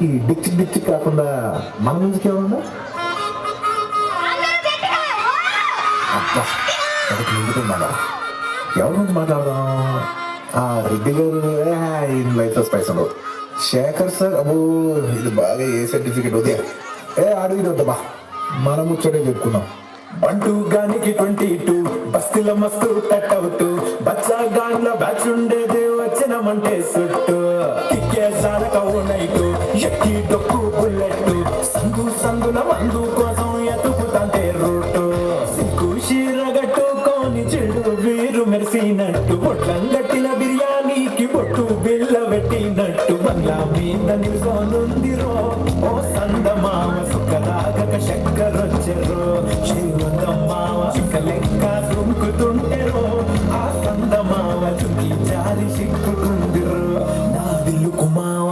ఈ డిక్చిక్ డిక్చిక్ కాకుండా మన మ్యూజిక్ ఏమన్నా ఎవరి నుంచి మాట్లాడదాం? రెడ్డి గారు ఈయన లైఫ్లో స్పైస్ ఉండవు. శేఖర్ సార్ అబ్బో ఇది బాగా ఏ సర్టిఫికెట్ ఉదయ అడిగి వద్దమ్మా మనం ముచ్చటే చెప్పుకుందాం. 1-22 బస్తీల మస్తు కట్అవుట్ బచ్చా గాన్ల బ్యాచ్ ఉండేది వచ్చినమంటే సుట్టు కిక్కే సారకవు నైటు ఎక్కి డొక్కు బుల్లెట్ సందు సందుల మందు కోసం ఎతుకుతాంటే రూటు సిగ్గు షీరగట్టుకోని చెడు వీరు మెరిసినట్టు బొట్లం గట్టిన బిర్యానీకి బొట్టు బిల్ల పెట్టినట్టు బంగ్లా మీద నిల్సోనుందిరో ఓ సందమామ సుఖరాగక చక్కరొచ్చెరో శ్రీమందమ్మావ చిక్కలెక్క దుంకుతుంటెరో ఆ సందమావ చుంకి జారి సిక్కుతుందిరో నా దిల్లు కుమావ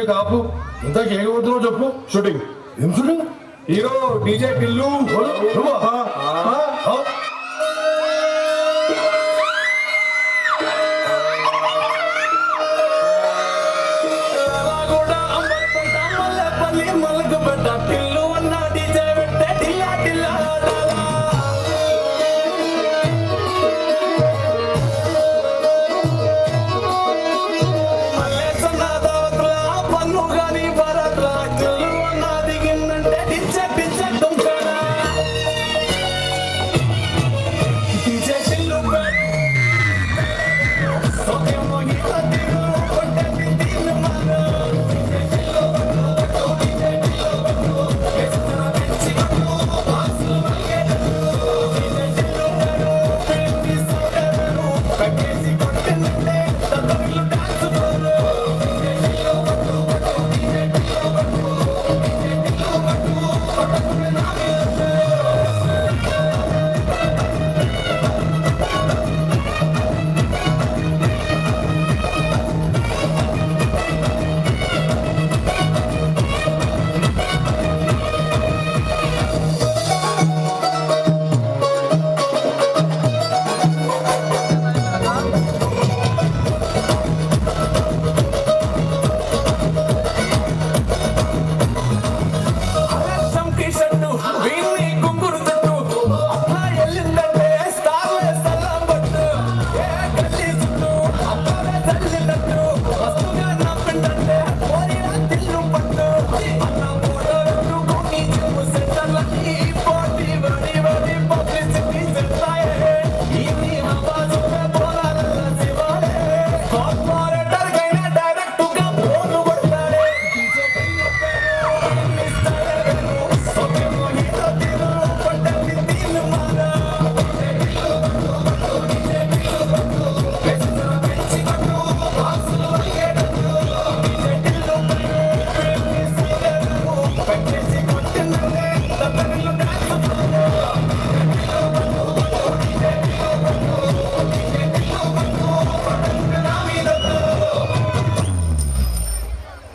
కాపు ఇంత చేయబోతున్నావు చెప్పు. షూటింగ్ ఏం షూటింగ్? Hero DJ Tillu